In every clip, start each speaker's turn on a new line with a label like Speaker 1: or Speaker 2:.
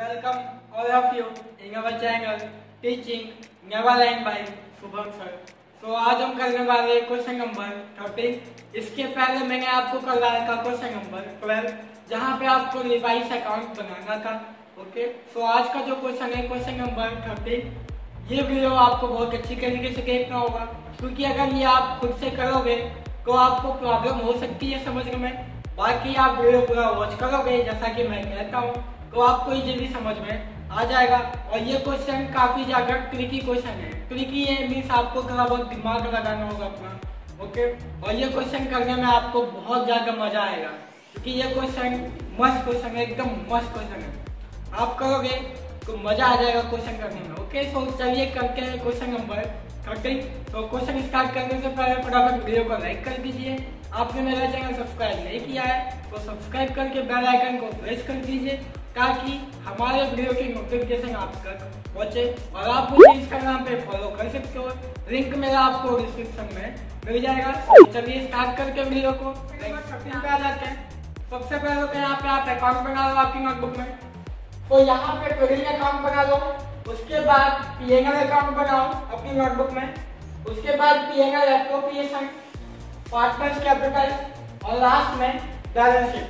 Speaker 1: Welcome all of you in our channel Teaching Neverland by Shubham sir. तो आज हम करने वाले क्वेश्चन नंबर 13। इसके पहले मैंने आपको करवाया था क्वेश्चन नंबर 12 जहाँ पे आपको रिवाइज अकाउंट बनाना था। ओके, तो आज का जो क्वेश्चन है क्वेश्चन नंबर 13। ये वीडियो आपको बहुत अच्छी तरीके से देखना होगा क्योंकि अगर ये आप खुद से करोगे तो आपको प्रॉब्लम हो सकती है समझने में। बाकी आप वीडियो पूरा वॉच करोगे जैसा कि मैं कहता हूँ तो आपको इजीली समझ में आ जाएगा। और ये क्वेश्चन काफी ज्यादा ट्रिकी क्वेश्चन है। ट्रिकी है मीन्स आपको थोड़ा बहुत दिमाग लगाना होगा अपना। ओके, और ये क्वेश्चन करने में आपको बहुत ज्यादा मजा आएगा क्योंकि ये क्वेश्चन मस्त क्वेश्चन है, एकदम मस्त क्वेश्चन है। आप करोगे तो मजा आ जाएगा क्वेश्चन करने में। ओके, तो चलिए करते हैं क्वेश्चन नंबर 13। तो क्वेश्चन स्टार्ट करने से पहले फटाफट वीडियो को लाइक कर दीजिए। आपने मेरा चैनल सब्सक्राइब नहीं किया है तो सब्सक्राइब करके बेल आइकन को प्रेस कर दीजिए ताकि हमारे वीडियो की नोटिफिकेशन आप तक पहुंचे। और आप मुझे इंस्टाग्राम पे फॉलो कर सकते हो, लिंक मेरा आपको डिस्क्रिप्शन में मिल जाएगा। तो चलिए स्टार्ट करके वीडियो को पे आ जाते हैं। सबसे पहले तो यहाँ पे आप अकाउंट बना लो आपकी नोटबुक में। तो यहाँ पे ट्रेडिंग अकाउंट बना लो, उसके बाद पीएनएल अकाउंट बनाओ अपनी नोटबुक में, उसके बाद पीएनएल एप्रोप्रिएशन, पार्टनर्स कैपिटल और लास्ट में बैलेंस शीट।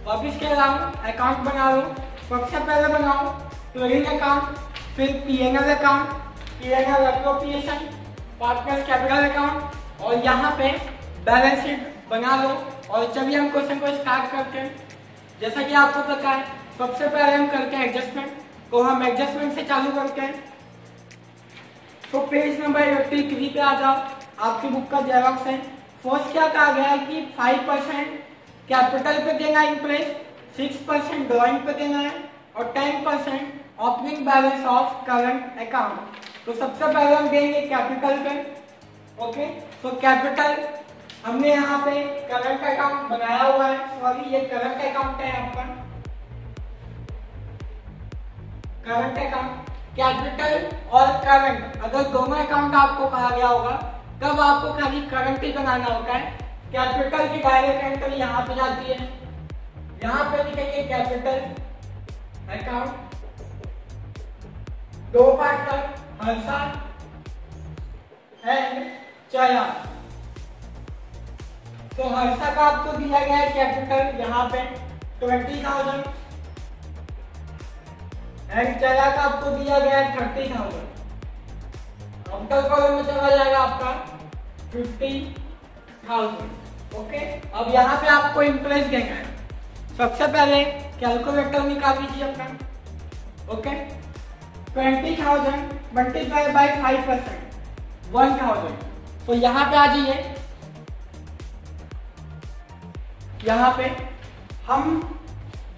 Speaker 1: वापिस के अलावा अकाउंट बना लो। सबसे पहले बनाओ ट्रेडिंग अकाउंट, फिर PNL account, PNL appropriation, partners capital account और यहाँ पे बैलेंस शीट बना लो। और चलिए हम क्वेश्चन को स्टार्ट करते हैं। जैसा कि आपको पता है सबसे पहले हम करते हैं एडजस्टमेंट, तो हम एडजस्टमेंट से चालू करते हैं। तो पेज नंबर 83 पे आ जाओ, आपकी बुक का जेरॉक्स है। फर्स्ट क्या कहा गया है कि 5% कैपिटल पे देना इंटरेस्ट, 6% ड्रॉइंग पे देना है और 10% opening balance of current account. तो सबसे पहले हम देंगे कैपिटल पे। ओके, तो कैपिटल हमने यहाँ पे करंट अकाउंट बनाया हुआ है। सॉरी, ये करंट अकाउंट है आपका करंट अकाउंट। कैपिटल और करंट अगर दोनों अकाउंट आपको कहा गया होगा तब आपको खाली करंट ही बनाना होता है। कैपिटल की डायरेक्ट एंट्री यहाँ पे जाती है, यहाँ पे लिखेंगे कैपिटल अकाउंट। दो पार्टनर हर्षा एंड चया। तो हर्षा का आपको दिया गया है कैपिटल यहाँ पे 20,000 एंड चया का आपको दिया गया है 30,000। टोटल कॉलम में चला जाएगा आपका 50,000। ओके, अब यहाँ पे आपको इंटरेस्ट देना है। सबसे पहले कैलकुलेटर निकाल लीजिए अपना। Okay, 20,000 multiply by 5% 1,000। तो यहाँ पे आ जाइए, यहाँ पे हम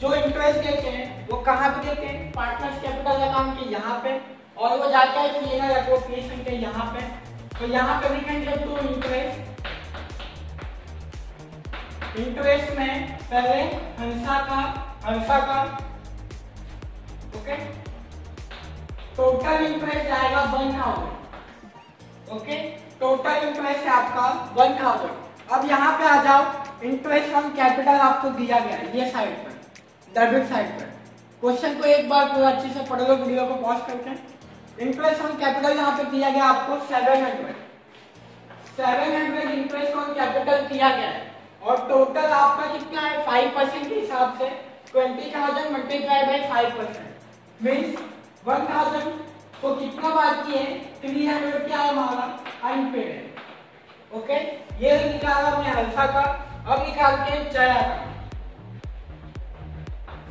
Speaker 1: जो इंटरेस्ट देते हैं वो कहाँ पे देते हैं, पार्टनर्स कैपिटल अकाउंट के यहाँ पे, और वो जाता है पीएनएल एप्रोप्रिएशन के यहाँ पे। तो यहाँ पे लिखेंगे टू इंटरेस्ट। इंटरेस्ट में पहले हंसा का ओके, टोटल इंटरेस्ट आएगा 1,000। ओके, टोटल इंटरेस्ट है आपका 1,000। अब यहाँ पे आ जाओ, इंटरेस्ट ऑन कैपिटल आपको दिया गया है ये साइड पर, डेबिट साइड पर। क्वेश्चन को एक बार पूरा अच्छे से पढ़ लो, वीडियो को पॉज करके। इंटरेस्ट ऑन कैपिटल यहाँ पे दिया गया आपको 700 इंटरेस्ट ऑन कैपिटल दिया गया है। और टोटल आपका कितना है 5% के हिसाब से 20,000 मल्टीप्लाई बाय 5% मीन्स 1,000। तो कितना बाकी है 300 क्या है हमारा अनपेड है। ओके, ये निकाला हमने हर्षा का। अब निकालते हैं चया का।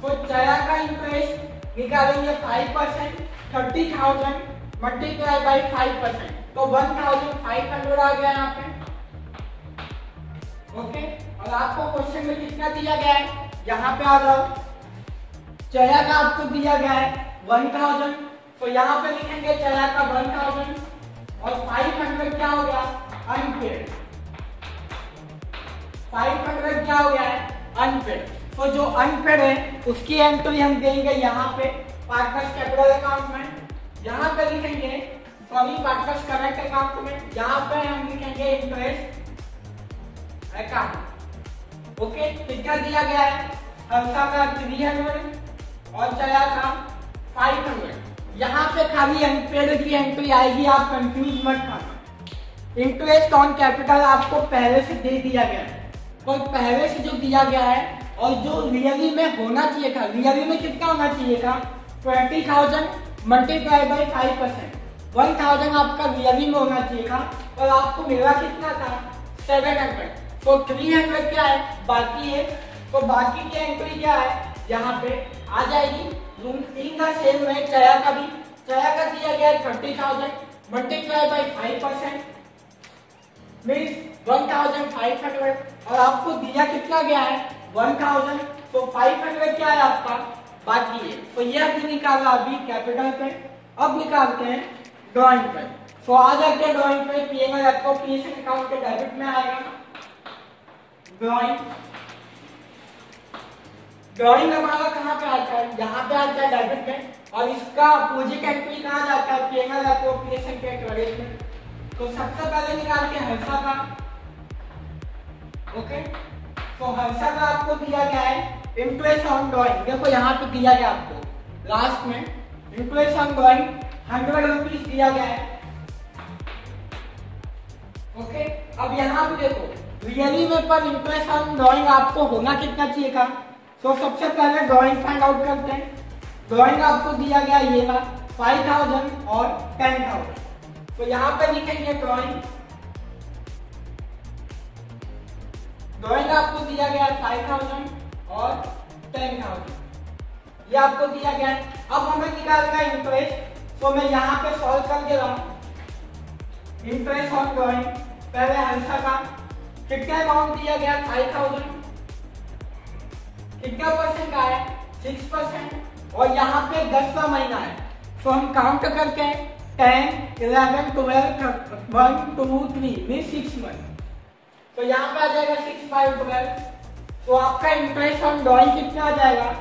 Speaker 1: तो चया का इंटरेस्ट निकालेंगे 5%, 30,000 मल्टीप्लाई बाय 5%, तो 1,500 आ गया यहाँ पे। ओके, और आपको क्वेश्चन में कितना दिया गया है, यहाँ पे आ जाओ। चया का आपको दिया गया है 1,000, तो यहाँ पे लिखेंगे चया का 1,000 और 500 क्या हो गया अनपेड। 500 क्या हो गया है अनपेड। तो जो अनपेड है उसकी एंट्री हम देंगे यहाँ पे पार्टनर्स कैपिटल अकाउंट में। यहाँ पे लिखेंगे सॉरी पार्टनर्स करंट अकाउंट में, यहाँ पे हम लिखेंगे इंटरेस्ट अकाउंट। ओके, कितना दिया गया है हर्षा का 300 और चया का खाली अनपेड की एंट्री आएगी, आप कंफ्यूज मत खाना। इंटरेस्ट ऑन कैपिटल आपको पहले से दे दिया गया है, और पहले से जो दिया गया है और जो रियली में होना चाहिए था, रियली में कितना होना चाहिए था 20,000 मल्टीप्लाई बाई 5%, 1,000 आपका रियली में होना चाहिए था और आपको मिला कितना था 700। तो 300 क्या है बाकी है, तो बाकी की एंट्री क्या है यहाँ पे आ जाएगी। इन द सेम में चया का भी, चया का दिया गया है 30,000 मल्टीप्लाई बाई 5% मीन्स 1,500 और आपको दिया कितना गया है 1,000, तो 500 क्या है आपका बाकी है। तो ये अभी निकाला अभी कैपिटल पे। अब निकालते हैं ड्राइंग पे। तो आ जाते हैं ड्राइंग पे, पीएनएल एप्रोप्रिएशन अकाउंट के डेबिट में आएगा ड्राइंग। ड्राइंग हमारा कहाँ पे आता है, यहाँ पे आता है डेबिट में, और इसका अपोजिट एंट्री कहाँ जाता है पीएनएल एप्रोप्रिएशन के क्रेडिट में। तो सबसे पहले निकालते हैं हर्षा का। ओके, तो हर्षा का आपको दिया गया है इंटरेस्ट ऑन ड्राइंग, देखो यहाँ पे दिया गया आपको लास्ट में इंटरेस्ट ऑन ड्राइंग 100 रुपीज दिया गया है। ओके, अब यहाँ पे देखो रियली में पर इंटरेस्ट ऑन ड्राइंग आपको होना कितना चाहिए था। तो सबसे पहले ड्राइंग फाइंड आउट करते हैं। ड्राइंग आपको दिया गया ये ना 5,000 और 10,000, तो यहाँ पे लिखेंगे ड्राइंग। ड्राइंग आपको दिया गया 5,000 और 10,000, ये आपको दिया गया है। अब हमें निकालना है इंटरेस्ट, तो मैं यहाँ पे सॉल्व कर दे रहा हूँ। इंटरेस्ट ऑन ड्राइंग पहले हर्षा का कितना अमाउंट दिया गया 5,000, कितना परसेंट का है 6%, और यहाँ पे 10वां महीना है, तो हम काउंट करके 10, 11, 12, 1, 2, 3 मीन 6 मंथ, तो यहाँ पे आ जाएगा 6 by 12। तो आपका इंटरेस्ट ऑन ड्राइंग कितना आ जाएगा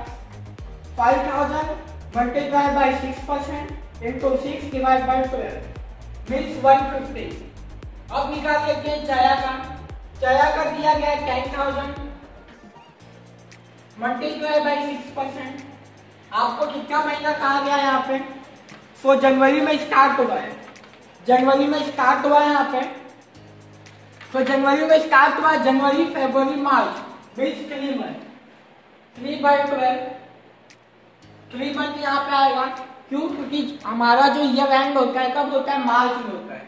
Speaker 1: 5,000 multiply by 6% into 6 divide by 12 means 150। अब निकाल लेते हैं चया का। चया का दिया गया 10,000 मल्टीप्लाई बाई 6%, आपको कितना महीना कहा गया यहाँ पे, तो जनवरी में स्टार्ट हुआ है, जनवरी में स्टार्ट हुआ है यहाँ पे। तो जनवरी में स्टार्ट हुआ, जनवरी फरवरी मार्च मीन्स 3 मंथ, 3 by 12, 3 मंथ यहाँ पे आएगा। क्यों, क्योंकि हमारा जो ईयर एंड होता है कब होता है मार्च में होता है।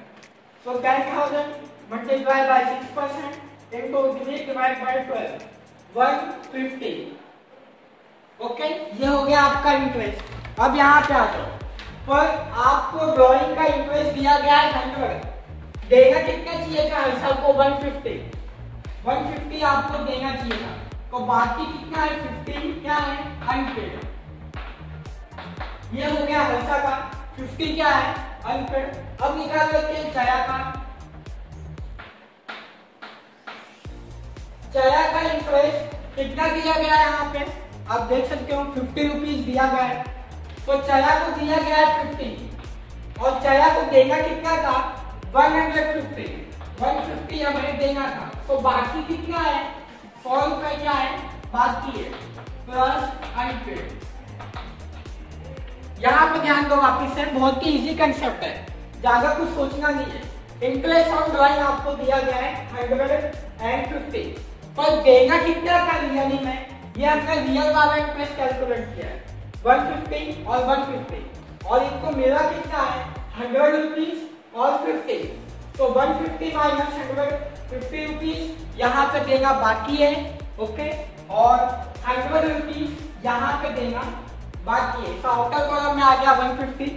Speaker 1: तो 10,000 multiply by 6% into 3 divide by 12 150। Okay, ये हो गया आपका इंटरेस्ट। अब यहाँ पे आ जाओ, पर आपको ड्राइंग का इंटरेस्ट दिया गया है 100, देना कितना चाहिए था हर्षा को 150 आपको देना चाहिए था, तो बाकी कितना है 50 क्या है अनपेड। ये हो गया हर्षा का, 50 क्या है अनपेड। अब निकाल लेते हैं चया का। चया का इंटरेस्ट कितना दिया गया है यहाँ पे आप देख सकते हो 50 रुपीज दिया गया है, तो चया को दिया गया है 50 और चया को देना कितना था 150 हमें देना था, तो बाकी कितना है 100 रुपए क्या है बाकी है प्लस अनपेड। यहाँ पे ध्यान दो वापिस से, बहुत ही इजी कंसेप्ट है, ज्यादा कुछ सोचना नहीं है। इंटरेस्ट ऑन ड्राइंग आपको दिया गया है 150, पर देना कितना था रियली में, ये हमने रियल वाला इंटरेस्ट कैलकुलेट किया है 150 और 150, और इनको मिला कितना है 100 रुपीज और 50, तो 150 माइनस 150 रुपीज यहाँ पे देना बाकी है। ओके, और 100 रुपीज यहाँ पे देना बाकी है, तो आउटर कॉलम में आ गया 150।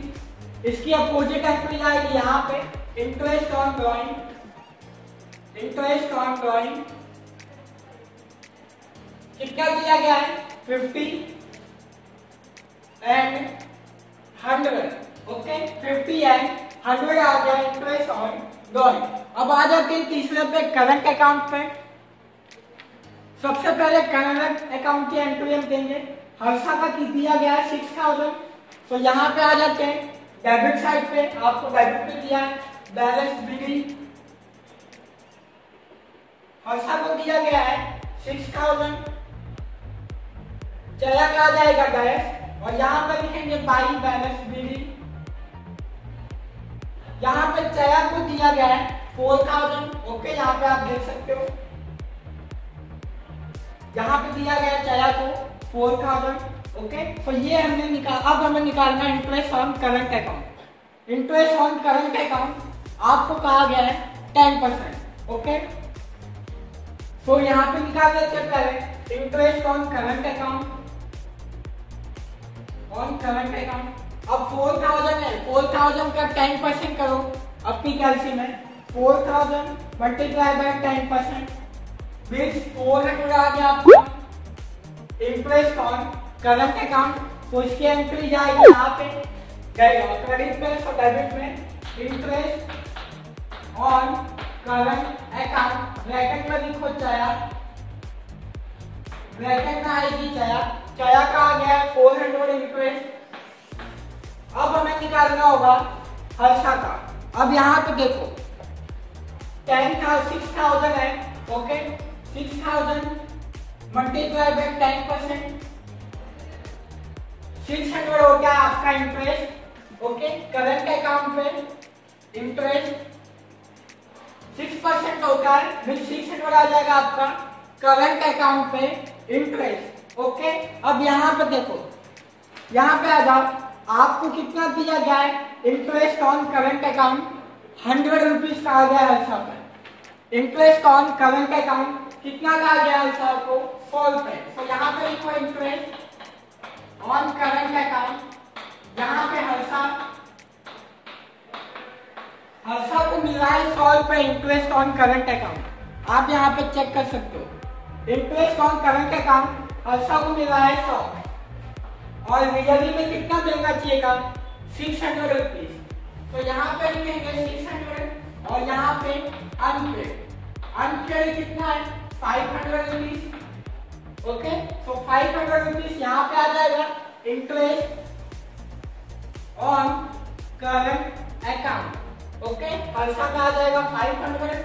Speaker 1: इसकी अपोजिट एंट्री आएगी यहाँ पे interest on drawing, interest on drawing कितना दिया गया है 50 एंड 100। ओके, 50 एंड 100 आ गया इंटरेस्ट ऑन ड्राइंग। अब आ जाते हैं तीसरे पे करंट अकाउंट पे। सबसे पहले करंट अकाउंट की एंट्री हम देंगे। हर्षा का दिया गया है 6000, तो यहाँ पे आ जाते हैं डेबिट साइड पे, आपको डेबिट पे दिया है बैलेंस बिलिंग। हर्षा को दिया गया है 6000, चला आ जाएगा डैश और यहाँ पर लिखेंगे बाई बैलेंस बिलिंग यहाँ पे चया को दिया गया है 4000। ओके, यहाँ पे आप देख सकते हो, यहाँ पे दिया गया है चया को 4000। ओके, तो ये हमने अब हमें निकालना है interest on current account. Interest on current account आपको कहा गया है 10%। ओके, तो यहाँ पे निकाल लेते हैं पहले interest on current account. On current account अब 4000 है, 4000 का 10% करो अपनी कैलसी में। 4000 मल्टीप्लाई बाय 10% मीन्स 400 आ गया आपका इंटरेस्ट ऑन करंट अकाउंट। तो इसकी एंट्री जाएगी यहाँ पे, जाएगा क्रेडिट में, तो डेबिट में interest on current account. Bracket में लिखो चया, ब्रैकेट में आएगी चया, चया का आ गया 400 इंटरेस्ट। अब हमें निकालना होगा हर्षा का। अब यहाँ पे देखो 6000 है। ओके, 6000 मल्टीप्लाई बाय 10%, 600 हो गया आपका इंटरेस्ट। ओके, करंट अकाउंट पे इंटरेस्ट 6% होता है, फिर 600 आ जाएगा आपका करंट अकाउंट पे इंटरेस्ट। ओके, अब यहाँ पे देखो, यहाँ पे आ जाओ, आपको कितना दिया गया है interest on current account 100 rupees का आ गया है हर्षा पे। इंटरेस्ट ऑन करंट अकाउंट कितना का आ गया है हर्षा को 100 रुपए। तो यहाँ पे लिखो इंटरेस्ट ऑन करंट अकाउंट। यहाँ पे हर्षा को मिल रहा है 100 रुपए इंटरेस्ट ऑन करंट अकाउंट। आप यहाँ पे चेक कर सकते हो, interest on current account Harsha को मिल रहा है 100 और रियली में कितना देना चाहिएगा 600 रुपीज। तो यहाँ पे लिखेंगे 600 और यहाँ पे अनपेड कितना है 500 रुपीज। ओके, तो 500 रुपीज यहाँ पे आ जाएगा interest on current account. Okay, Harsha का आ जाएगा 500।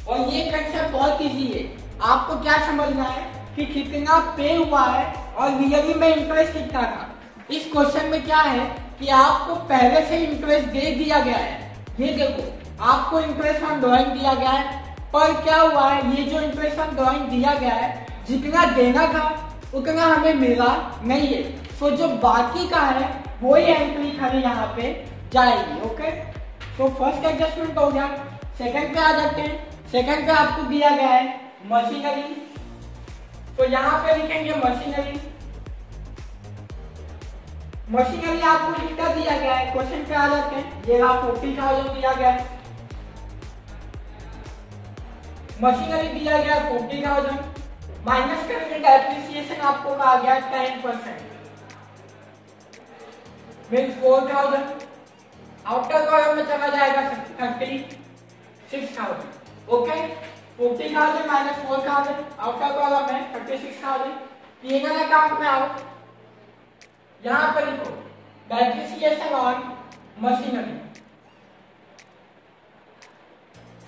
Speaker 1: और ये कंसेप्ट बहुत इजी है, आपको क्या समझना है कि कितना पे हुआ है और रियली में इंटरेस्ट कितना था। इस क्वेश्चन में क्या है कि आपको पहले से इंटरेस्ट दे दिया गया है। ये देखो, आपको इंटरेस्ट ऑन ड्राइंग दिया गया है, पर क्या हुआ है, ये जो इंटरेस्ट ऑन ड्राइंग दिया गया है जितना देना था उतना हमें मिला नहीं है। तो जो बाकी का है वही एंट्री खाली यहाँ पे जाएगी। ओके, तो फर्स्ट एडजस्टमेंट हो गया। सेकंड पे आ जाते हैं। सेकंड पे आपको दिया गया है मशीनरी, तो यहाँ पे लिखेंगे मशीनरी। मशीनरी आपको कितना दिया गया है, क्वेश्चन पे आ जाते हैं। ये 40,000 दिया गया है, मशीनरी दिया गया 40,000, माइनस करेंगे डेप्रिसिएशन आपको कहा गया 10% मीन्स 4,000। आउटर कॉलम में चला जाएगा 36,000। ओके, 40,000 माइनस 4,000 आउटर कॉलम में 36,000। पीएनएल अकाउंट में आओ, यहाँ पर लिखो depreciation on machinery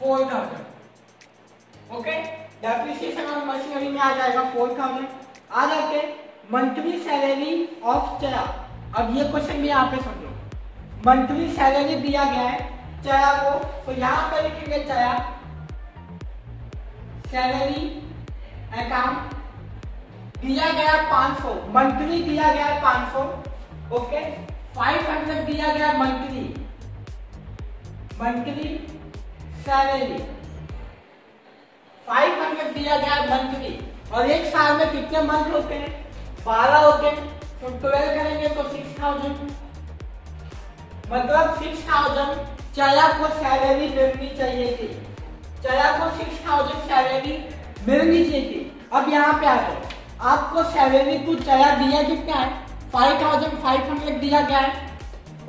Speaker 1: 4,000। Okay, depreciation on machinery में आ जाएगा 4,000। आ जाते मंथली सैलरी ऑफ चया। अब ये क्वेश्चन भी यहाँ पे समझो, मंथली सैलरी दिया गया है चया को, तो यहाँ पे लिखेंगे चया सैलरी अकाउंट दिया गया 500, मंथली दिया गया 500। ओके, 500 दिया गया मंथली सैलरी 500 दिया गया मंथली। और एक साल में कितने मंथ होते हैं 12 होते हैं, तो 12 करेंगे तो 6,000, मतलब 6,000 चया को सैलरी मिलनी चाहिए थी। चया को 6,000 सैलरी मिलनी चाहिए थी। अब यहाँ पे आ जाओ, आपको सैलरी को चया दिया कितना है 5,500 दिया गया है।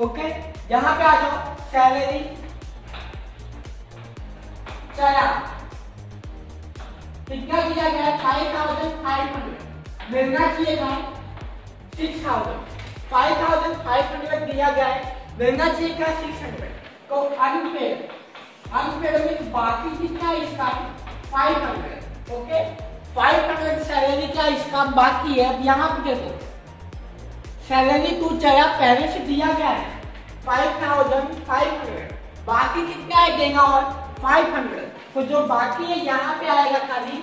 Speaker 1: ओके, यहाँ पे आ जाओ, सैलरी चया कितना दिया गया है 5,500, मिलना चाहिए था 6,000। 5,500 दिया गया है, मिलना चाहिए था 600। तो अनपेड में बाकी कितना है इसका 500। ओके, 500 सैलरी का इसका बाकी है। अब यहाँ पे देखो, सैलरी टू चया पहले से दिया गया है, 5500, बाकी कितना है देगा और 500, तो जो बाकी है यहाँ पे आएगा खाली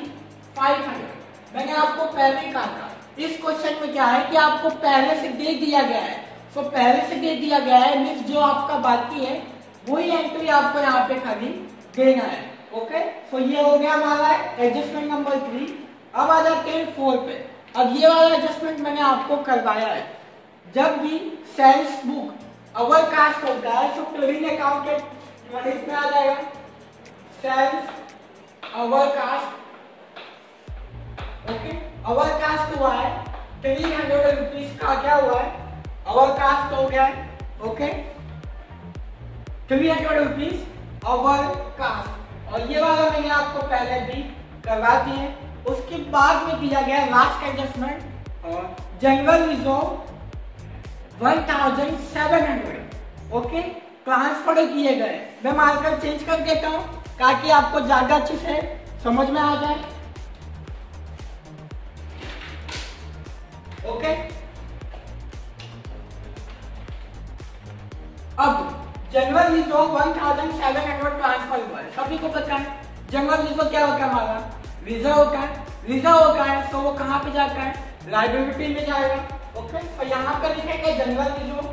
Speaker 1: 500। मैंने आपको पहले ही कहा था इस क्वेश्चन में क्या है कि आपको पहले से दे दिया गया है, तो पहले से दे दिया गया है मीन्स जो आपका बाकी है वही एंट्री आपको यहाँ पे खाली देना है। ओके, तो ये हो गया हमारा एडजस्टमेंट नंबर 3। अब आ जाते हैं 4 पे। अब ये वाला एडजस्टमेंट मैंने आपको करवाया है, जब भी सेल्स बुक ओवर कास्ट होता है तो क्लोजिंग अकाउंट इसमें आ जाएगा sales over cost. Okay, over cost हुआ है 300 रुपीज का, क्या हुआ है ओवर कास्ट हो गया है। ओके, 300 रुपीज ओवर कास्ट, और ये वाला मैंने आपको पहले भी करवा दिए। उसके बाद में दिया गया लास्ट एडजस्टमेंट और जनरल रिजर्व 1700। ओके, ट्रांसफर किए गए, मैं मार्कर चेंज कर देता हूं ताकि आपको ज्यादा अच्छे से समझ में आ जाए। ओके, अब जनरल रिजर्व 1700 ट्रांसफर हुआ है। सभी को पता है जनरल रिजर्व क्या होता है, हमारा रिजर्व होता है। रिजर्व होता है तो वो कहां पे जाता है, लायबिलिटी में जाएगा। ओके, तो यहां पे लिखेंगे जनरल रिजर्व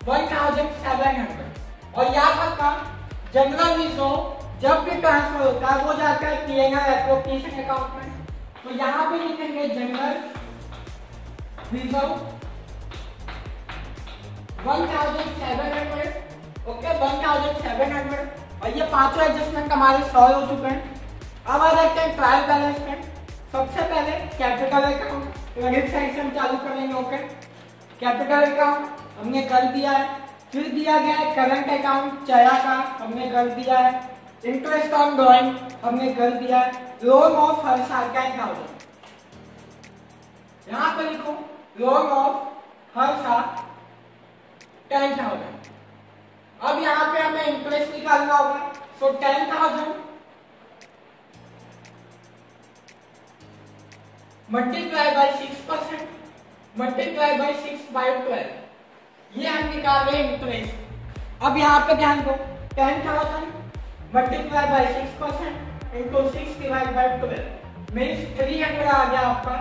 Speaker 1: 1700, और यहाँ पर का जनरल रिजर्व जब भी ट्रांसफर होता है वो जाता है पीएनआर एप्रोप्रिएशन अकाउंट में। तो यहाँ पे लिखेंगे जनरल रिजर्व 1700। ओके, 1700, और ये पांचों एडजस्टमेंट हमारे सॉल्व हो चुके हैं। अब आ जाते हैं ट्रायल बैलेंस में। सबसे पहले कैपिटल अकाउंट क्रेडिट साइड से हम चालू करेंगे। ओके, कैपिटल अकाउंट हमने कर दिया है, फिर दिया गया है करंट अकाउंट चया का, हमने कर दिया है। इंटरेस्ट ऑन ड्रॉइंग हमने कर दिया है। लोन ऑफ हर साल 10,000, यहाँ पर लिखो लोन ऑफ हर साल 10,000। अब यहाँ पे हमें इंटरेस्ट निकालना होगा, तो 10,000 मल्टीप्लाई बाय 6%, मल्टीप्लाई बाय 6/12, ये हम निकाल रहे हैं इंटरेस्ट। अब यहाँ पे ध्यान दो, 10,000 मल्टीप्लाई बाय 6% इंटू 6/12 मीन्स 300 आ गया आपका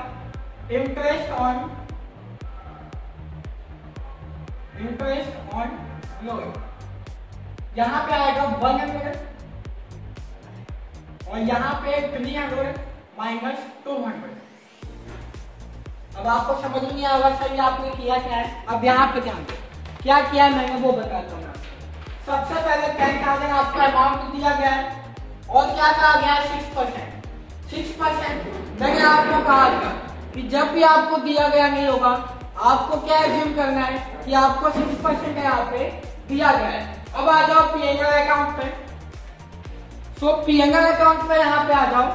Speaker 1: इंटरेस्ट ऑन लोन। यहाँ पे आएगा 100, और यहाँ पे 300 माइनस 200। अब आपको समझ नहीं आएगा सर आपने किया क्या है। अब यहाँ पे ध्यान दो क्या किया है मैंने वो बताता हूँ। सबसे पहले 10,000 आपका अमाउंट दिया गया है, और क्या कहा गया है 6%। मैंने आपको कहा था कि जब भी आपको दिया गया नहीं होगा आपको क्या एज्यूम करना है कि आपको 6% यहाँ पे दिया गया है। अब आ जाओ पीएनआर अकाउंट पे। सो पीएनआर अकाउंट पे यहाँ पे आ जाओ,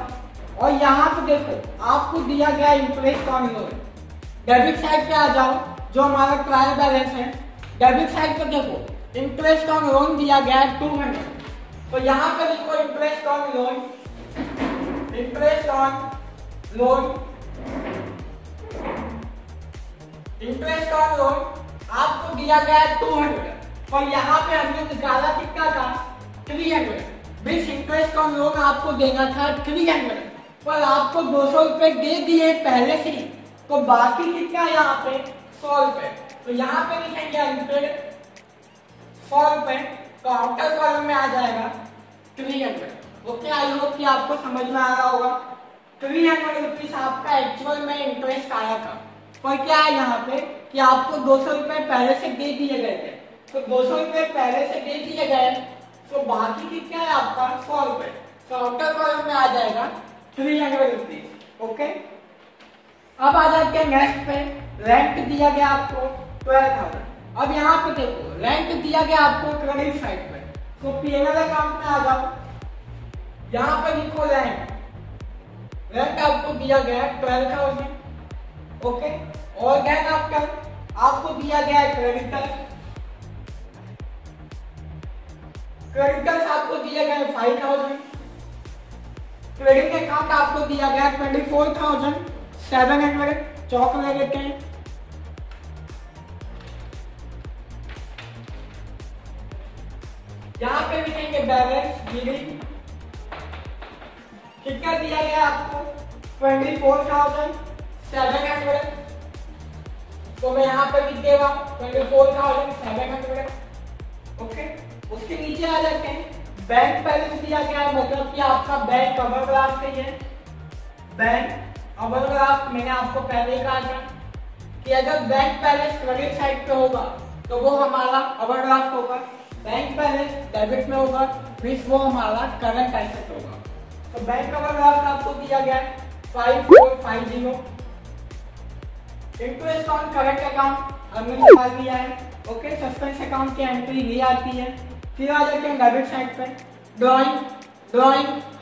Speaker 1: और यहाँ पे देखो आपको दिया गया interest on loan. Debit side पे आ जाओ, जो हमारा ट्रायल बैलेंस है। डेबिट साइड पे देखो इंटरेस्ट ऑन लोन दिया गया है 200, तो यहाँ पे लिखो interest on loan, interest on loan आपको दिया गया है 200, और यहाँ पे हमने निकाला कितना था 300। बीस इंटरेस्ट ऑन लोन आपको देना था 300, पर आपको 200 रुपए दे दिए पहले से ही, तो बाकी कितना यहाँ पे 100 रुपए। तो यहाँ पे लिखेंगे अनपेड 100 रुपए, तो आउटर कॉलम में आ जाएगा 300। ओके, आई होप कि आपको समझ में आ रहा होगा। 300 रुपीज आपका एक्चुअल में इंटरेस्ट आया था, पर क्या है यहाँ पे कि आपको 200 रुपए पहले से दे दिए गए थे, तो 200 रुपए पहले से दे दिए गए, तो बाकी कितना है आपका 100 रुपए, तो आउटर कॉलम में आ जाएगा 300 रुपीज। ओके, अब आ जाते हैं नेक्स्ट पे। रेंट दिया गया आपको 12,000। अब यहाँ पे देखो रेंट दिया गया आपको क्रेडिट साइड पे, तो पीएनएल अकाउंट में आ जाओ, यहाँ पे लिखो रेंट आपको दिया गया है 12,000। ओके, और देन आफ्टर आपको दिया गया है क्रेडिटर्स आपको दिया गया है 5,000। क्रेडिट अकाउंट आपको दिया गया है 24,700, चौक ले लेते हैं यहाँ पे लिखेंगे बैलेंस गिविंग, कितना दिया गया आपको 24,700। तो मैं यहाँ पे लिख देगा 24,700। ओके, उसके नीचे आ जाते हैं बैंक बैलेंस दिया गया है, मतलब कि आपका बैंक ओवरड्राफ्ट है। बैंक ओवरड्राफ्ट मैंने आपको पहले ही कहा था कि अगर बैंक बैलेंस क्रेडिट साइड पे होगा तो वो हमारा ओवरड्राफ्ट होगा, बैंक बैलेंस डेबिट में होगा मींस वो हमारा करंट एसेट होगा। तो बैंक ओवरड्राफ्ट आपको दिया गया है 5450। इंटरेस्ट ऑन करंट अकाउंट हमने निकाल दिया है। ओके, सस्पेंस अकाउंट की एंट्री भी आती है। फिर आ जाते हैं डेबिट साइड पे, ड्राइंग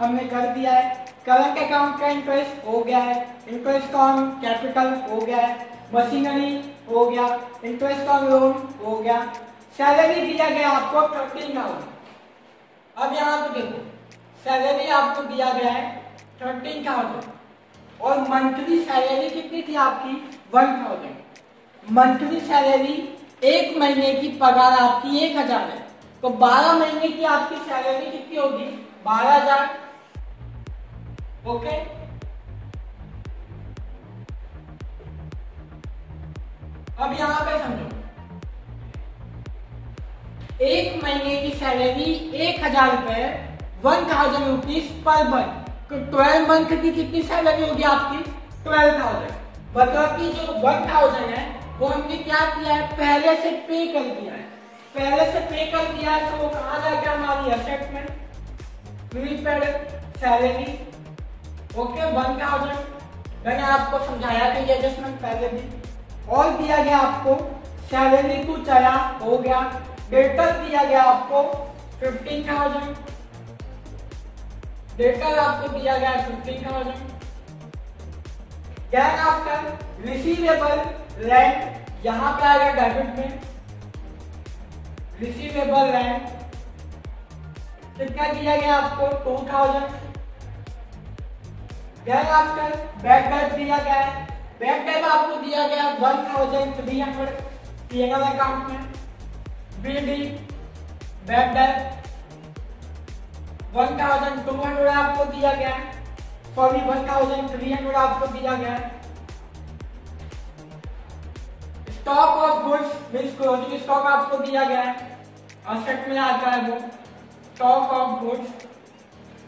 Speaker 1: हमने कर दिया है। करंट अकाउंट का इंटरेस्ट हो गया है, इंटरेस्ट ऑन कैपिटल हो गया है, मशीनरी हो गया, इंटरेस्ट ऑन लोन हो गया। सैलरी दिया गया आपको 13,000। अब यहाँ पे देखो सैलरी आपको दिया गया है 13,000 और मंथली सैलरी कितनी थी आपकी 1,000। मंथली सैलरी एक महीने की पगार आपकी 1,000 है, तो 12 महीने की आपकी सैलरी कितनी होगी 12,000। ओके, अब यहां पे समझो एक महीने की सैलरी 1,000 रुपए 1,000 रुपीज पर मंथ, तो 12 मंथ की कितनी सैलरी होगी आपकी 12,000। मतलब कि जो 1,000 है वो हमने क्या किया है पहले से पे कर दिया है, तो वो कहाँ जाएगा हमारी असेट में प्रीपेड सैलरी। ओके, 1,000 मैंने आपको समझाया कि ये एडजस्टमेंट पहले भी। और दिया गया आपको सैलरी टू चला हो गया, डेटर दिया गया आपको 15,000, डेटर आपको दिया गया 15,000। देन आफ्टर रिसीवेबल रेंट यहां पे आएगा डेबिट में, रिसीवेबल रेंट कितना दिया गया आपको 2,000। देन आफ्टर बैक डेट दिया गया है, बैक डेट आपको दिया गया 1,300 पीएनएल अकाउंट में। बीडी बैक डेट 1,200 आपको दिया गया है, सॉरी 1,300 आपको दिया गया है। Stock of goods means closing stock आपको दिया गया है, असेट में आता है वो। स्टॉक ऑफ गुड्स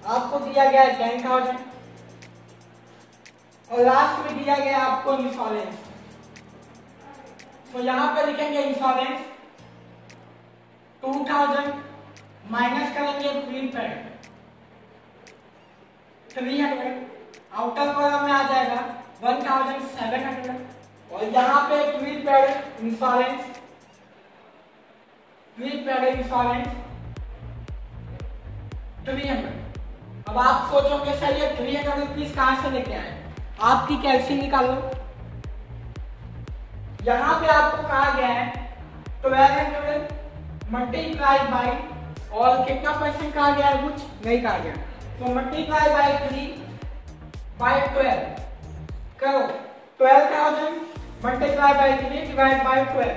Speaker 1: आपको दिया गया है 10,000 और लास्ट में दिया गया आपको इंश्योरेंस। तो यहां पे लिखेंगे इंश्योरेंस 2,000 माइनस करेंगे प्रीपेड 300, आउटर कॉलम में आ जाएगा 1,700 और यहाँ पे प्रीपेड इंश्योरेंस 300। अब आप सोचोगे सर ये 300 रुपीज कहां से लेके आए, आपकी कैलसी निकालो। यहाँ पे आपको कहा गया है 1200 मल्टीप्लाई बाई और कितना परसेंट कहा गया है, कुछ नहीं कहा गया, तो मल्टीप्लाई बाई 3 बाई 12 करो। 12,000 multiply by 3 divide by 12,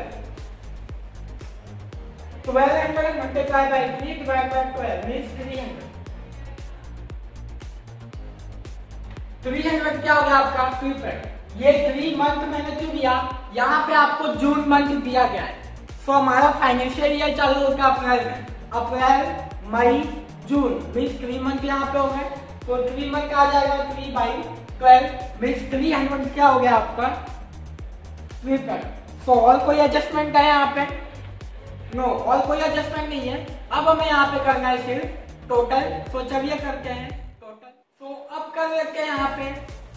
Speaker 1: 1200 multiply by 3 divide by 12 means 300 क्या हो गया आपका प्रीपेड। ये 3 मंथ मैंने क्यों दिया, यहाँ पे आपको जून मंथ दिया गया है। तो हमारा फाइनेंशियल ईयर चालू होगा अप्रैल में, अप्रैल मई जून मींस 3 मंथ यहाँ पे हो गए, तो 3 मंथ आ जाएगा 3 बाई 12 मींस 300 क्या हो गया आपका प्रीपेड। सो और कोई एडजस्टमेंट है यहाँ पे, नो और कोई एडजस्टमेंट नहीं है। अब हमें यहाँ पे करना है सिर्फ टोटल, तो चलिए करते हैं टोटल। तो अब कर लेते हैं यहाँ पे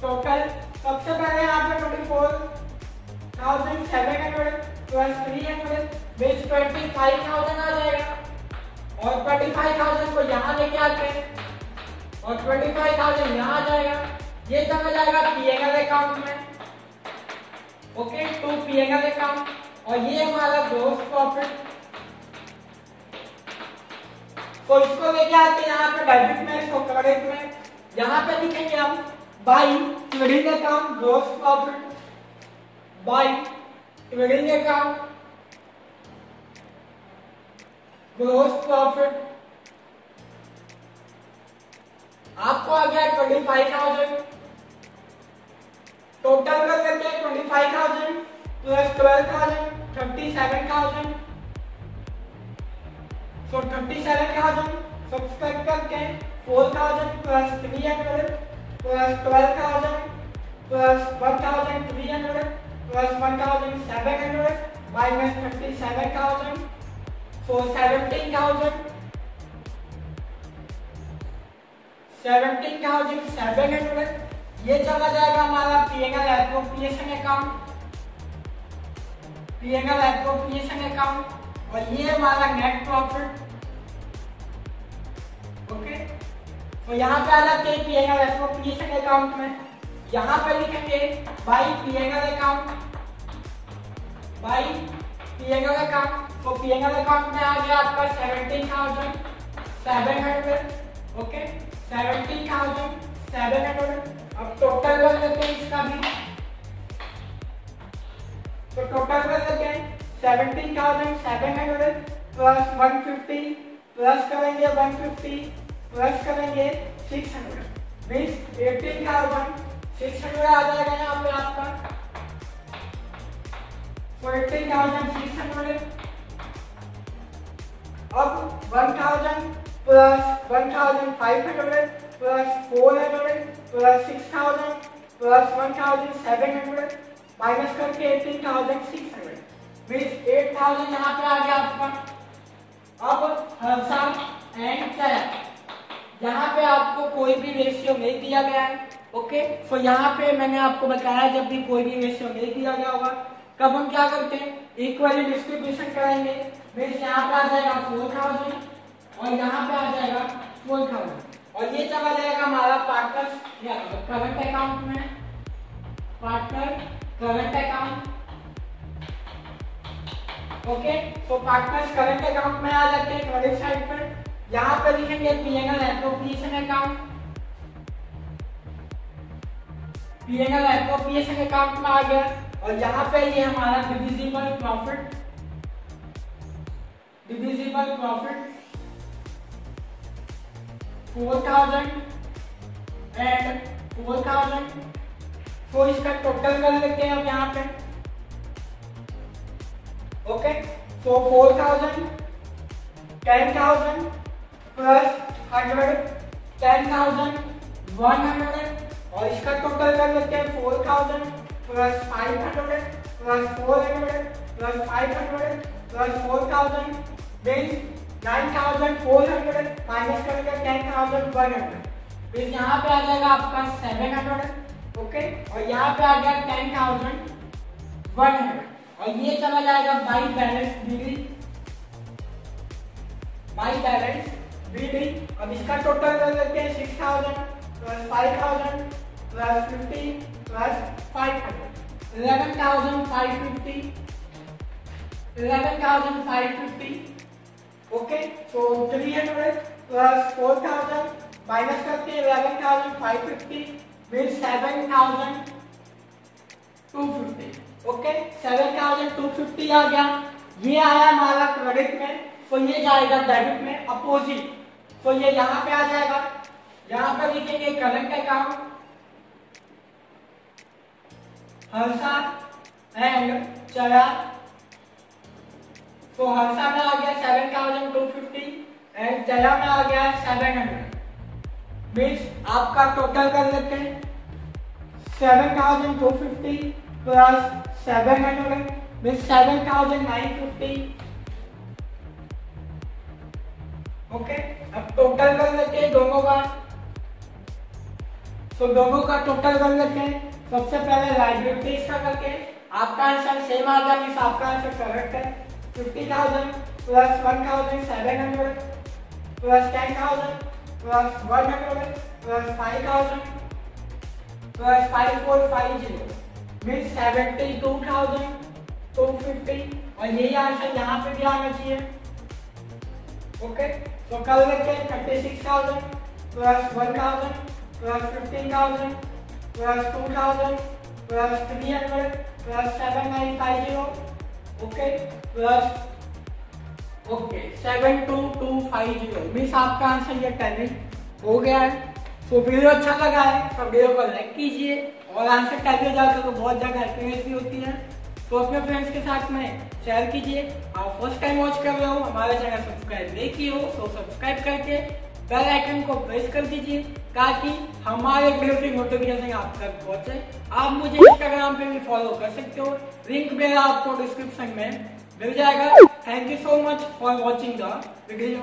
Speaker 1: टोटल। सबसे पहले यहाँ पे 24,700 प्लस 300 मींस 25,000 आ जाएगा और 25,000 को यहाँ लेके आते हैं और 25,000 यहाँ आ जाएगा, ये चला जाएगा पीएनएल अकाउंट में। ओके, टू पीएनएल अकाउंट और ये हमारा ग्रॉस प्रॉफिट। तो इसको लेके आते हैं यहाँ पे डेबिट में, तो क्रेडिट में यहाँ पे लिखेंगे हम by trading account gross profit, by trading account gross profit आपको आ गया 25,000। टोटल कर लेते हैं 25,000 प्लस 12,000 37,000। सो 37,000 सब्सट्रैक्ट करके 4,000 plus 300 plus 12,000 plus 1,300 plus 1,700 minus 37,000। सो 17,700 ये चला जाएगा हमारा PNL appropriation account, PNL appropriation account, और ये हमारा नेट प्रॉफिट। ओके, तो यहाँ पे आ जाते हैं पीएनएल एप्रोप्रिएशन अकाउंट में। यहाँ पे लिखेंगे by PNL account, by PNL account. तो पीएनएल अकाउंट में आ गया आपका 17,700। ओके, 17,700। अब टोटल कर लेते हैं इसका भी, तो टोटल कर लेते हैं 17,700 प्लस 150 प्लस करेंगे 150 प्लस करेंगे 600 मीन्स 18,600 आ जाएगा यहाँ पे आपका। तो 18,600। अब 1,000 plus 1,500 plus 400 plus 6,000 plus 1,700 minus करके 18,600 मीन्स 8,000 यहाँ पे आ गया आपका। अब हर्षा एंड चया, यहाँ पे आपको कोई भी रेशियो नहीं दिया गया है। ओके, तो यहाँ पे मैंने आपको बताया जब भी कोई भी रेशियो नहीं दिया गया होगा तब हम क्या करते हैं, इक्वली डिस्ट्रीब्यूशन करेंगे। मीन्स यहाँ पे आ जाएगा 4,000 और यहाँ पे आ जाएगा 12,000 और ये चला जाएगा हमारा पार्टनर करंट अकाउंट में, पार्टनर करंट अकाउंट। ओके, तो पार्टनर्स करंट अकाउंट में आ जाते हैं क्रेडिट साइड पर। यहाँ पे लिखेंगे PNL appropriation account, PNL appropriation account में आ गया और यहाँ पे ये हमारा divisible profit, divisible profit 4,000 and 4,000। तो इसका टोटल कर लेते हैं अब यहाँ पे। ओके, तो 4,000 10,000 प्लस 100 10,000 100 और इसका टोटल कर लेते हैं 4,000 plus 500 plus 400 plus 500 plus 4,000 means 9,400 minus करके 10,100 फिर यहाँ पे आ जाएगा आपका 700। ओके, और यहाँ पे आ गया 10,100 और ये चला जाएगा by balance BD, by balance BD. अब इसका टोटल कर लेते हैं 6,000 प्लस 5,000 प्लस 50 प्लस 500 11,550 11,550। ओके, तो 300 प्लस 4,000 माइनस करते हैं 11,550 मीन्स 7,250। ओके, 7,250 आ गया। ये आया हमारा क्रेडिट में, तो ये जाएगा डेबिट में अपोजिट। तो ये यहाँ पे आ जाएगा, यहाँ पे लिखेंगे करंट अकाउंट हर्षा एंड चया। तो हर्षा में आ गया 7,250 एंड चया में आ गया 700 मीन्स आपका टोटल कर लेते हैं 7,250 प्लस 700 मीन्स 7,950। ओके, अब टोटल कर लेते हैं दोनों का। तो दोनों का टोटल कर लेते हैं। सबसे पहले लायबिलिटीज का करके आपका आंसर सेम आ गया, मीन्स आपका आंसर करेक्ट है। 50,000 plus 1,700 plus 10,000 plus 100 plus 5,000 plus 5,450 means 72,250 और यही आंसर यहाँ पे भी आना चाहिए। ओके, तो कर लेते हैं 36,000 plus 1,000 plus 15,000 plus 2,000 plus 300 plus 7,950 okay plus okay 7250 means आपका आंसर ये टैलेंट हो गया है। तो वीडियो अच्छा लगा है तो वीडियो को लाइक कीजिए और आंसर टैली हो जाता तो बहुत ज्यादा हैप्पीनेस भी होती है। तो अपने फ्रेंड्स के साथ में शेयर कीजिए। आप फर्स्ट टाइम वॉच कर रहे हो, हमारा चैनल सब्सक्राइब नहीं किए हो तो सब्सक्राइब करके बेल आइकन को प्रेस कर दीजिए ताकि हमारे वीडियो की नोटिफिकेशन आप तक पहुंचे। आप मुझे इंस्टाग्राम पे भी फॉलो कर सकते हो, लिंक मेरा आपको डिस्क्रिप्शन में मिल जाएगा। Thank you so much for watching the video.